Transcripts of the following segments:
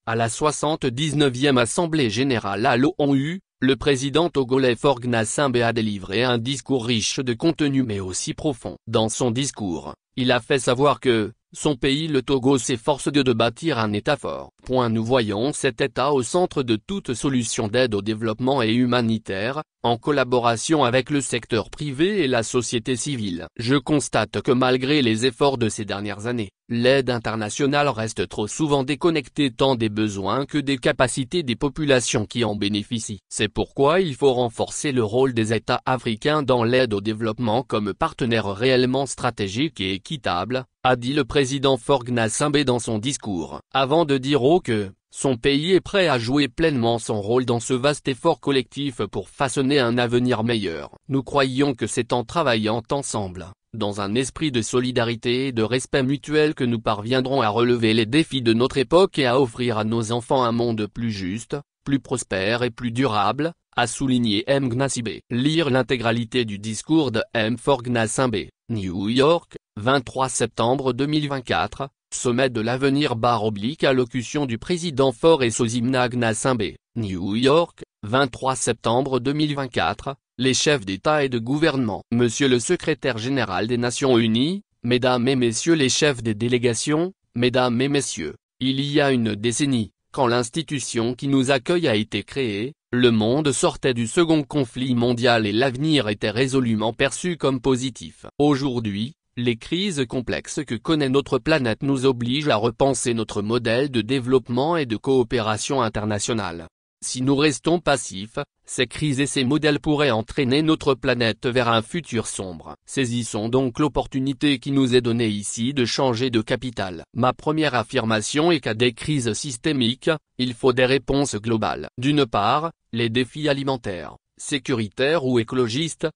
À la 79e Assemblée générale à l'ONU, le président togolais Faure Gnassingbé a délivré un discours riche de contenu mais aussi profond. Dans son discours, il a fait savoir que son pays le Togo s'efforce de bâtir un État fort. Nous voyons cet État au centre de toute solution d'aide au développement et humanitaire, en collaboration avec le secteur privé et la société civile. Je constate que malgré les efforts de ces dernières années, l'aide internationale reste trop souvent déconnectée tant des besoins que des capacités des populations qui en bénéficient. C'est pourquoi il faut renforcer le rôle des États africains dans l'aide au développement comme partenaire réellement stratégique et équitable, a dit le président Faure Gnassingbé dans son discours, avant de dire que son pays est prêt à jouer pleinement son rôle dans ce vaste effort collectif pour façonner un avenir meilleur. Nous croyons que c'est en travaillant ensemble, dans un esprit de solidarité et de respect mutuel que nous parviendrons à relever les défis de notre époque et à offrir à nos enfants un monde plus juste, plus prospère et plus durable, a souligné M. Gnassingbé. Lire l'intégralité du discours de M. Faure Gnassingbé, New York, 23 septembre 2024, Sommet de l'avenir / allocution du président Faure et Sozimna Gnassingbé, New York, 23 septembre 2024, les chefs d'État et de gouvernement. Monsieur le secrétaire général des Nations Unies, Mesdames et Messieurs les chefs des délégations, Mesdames et Messieurs, il y a une décennie, quand l'institution qui nous accueille a été créée, le monde sortait du second conflit mondial et l'avenir était résolument perçu comme positif. Aujourd'hui, les crises complexes que connaît notre planète nous obligent à repenser notre modèle de développement et de coopération internationale. Si nous restons passifs, ces crises et ces modèles pourraient entraîner notre planète vers un futur sombre. Saisissons donc l'opportunité qui nous est donnée ici de changer de capital. Ma première affirmation est qu'à des crises systémiques, il faut des réponses globales. D'une part, les défis alimentaires, sécuritaires ou écologiques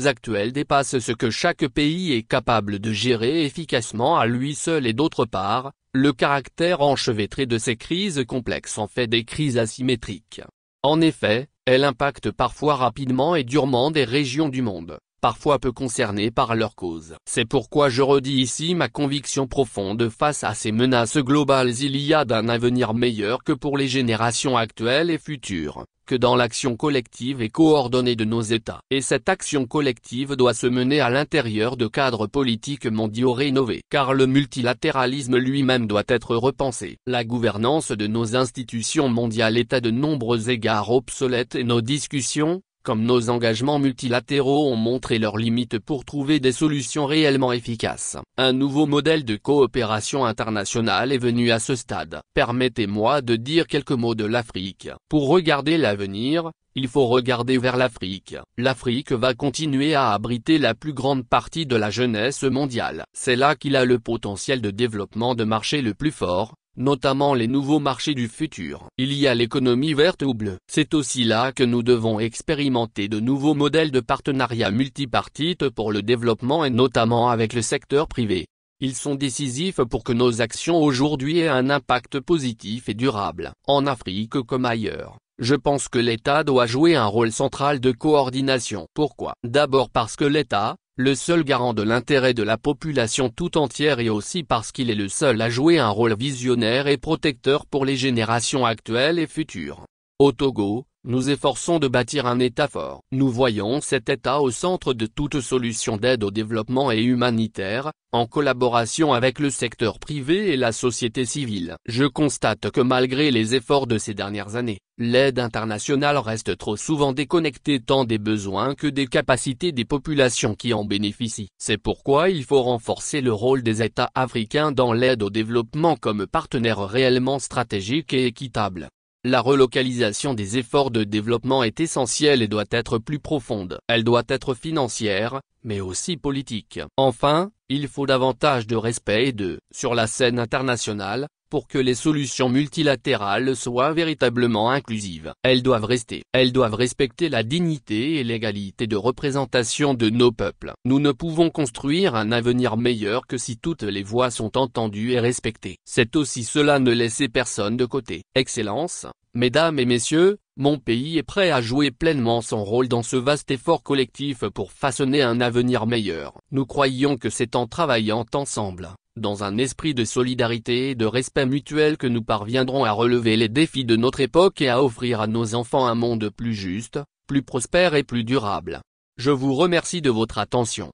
actuels dépassent ce que chaque pays est capable de gérer efficacement à lui seul et d'autre part, le caractère enchevêtré de ces crises complexes en fait des crises asymétriques. En effet, elles impactent parfois rapidement et durement des régions du monde, parfois peu concernées par leur cause. C'est pourquoi je redis ici ma conviction profonde face à ces menaces globales. Il y a d'un avenir meilleur que pour les générations actuelles et futures, que dans l'action collective et coordonnée de nos États. Et cette action collective doit se mener à l'intérieur de cadres politiques mondiaux rénovés. Car le multilatéralisme lui-même doit être repensé. La gouvernance de nos institutions mondiales est à de nombreux égards obsolète et nos discussions, comme nos engagements multilatéraux ont montré leurs limites pour trouver des solutions réellement efficaces. Un nouveau modèle de coopération internationale est venu à ce stade. Permettez-moi de dire quelques mots de l'Afrique. Pour regarder l'avenir, il faut regarder vers l'Afrique. L'Afrique va continuer à abriter la plus grande partie de la jeunesse mondiale. C'est là qu'il a le potentiel de développement de marché le plus fort, notamment les nouveaux marchés du futur. Il y a l'économie verte ou bleue. C'est aussi là que nous devons expérimenter de nouveaux modèles de partenariat multipartite pour le développement et notamment avec le secteur privé. Ils sont décisifs pour que nos actions aujourd'hui aient un impact positif et durable, en Afrique comme ailleurs. Je pense que l'État doit jouer un rôle central de coordination. Pourquoi? D'abord parce que l'État, le seul garant de l'intérêt de la population tout entière et aussi parce qu'il est le seul à jouer un rôle visionnaire et protecteur pour les générations actuelles et futures. Au Togo, nous efforçons de bâtir un État fort. Nous voyons cet État au centre de toute solution d'aide au développement et humanitaire, en collaboration avec le secteur privé et la société civile. Je constate que malgré les efforts de ces dernières années, l'aide internationale reste trop souvent déconnectée tant des besoins que des capacités des populations qui en bénéficient. C'est pourquoi il faut renforcer le rôle des États africains dans l'aide au développement comme partenaire réellement stratégique et équitable. La relocalisation des efforts de développement est essentielle et doit être plus profonde. Elle doit être financière, mais aussi politique. Enfin, il faut davantage de respect sur la scène internationale, pour que les solutions multilatérales soient véritablement inclusives. Elles doivent respecter la dignité et l'égalité de représentation de nos peuples. Nous ne pouvons construire un avenir meilleur que si toutes les voix sont entendues et respectées. C'est aussi cela ne laisser personne de côté. Excellences, Mesdames et Messieurs, mon pays est prêt à jouer pleinement son rôle dans ce vaste effort collectif pour façonner un avenir meilleur. Nous croyons que c'est en travaillant ensemble, dans un esprit de solidarité et de respect mutuel que nous parviendrons à relever les défis de notre époque et à offrir à nos enfants un monde plus juste, plus prospère et plus durable. Je vous remercie de votre attention.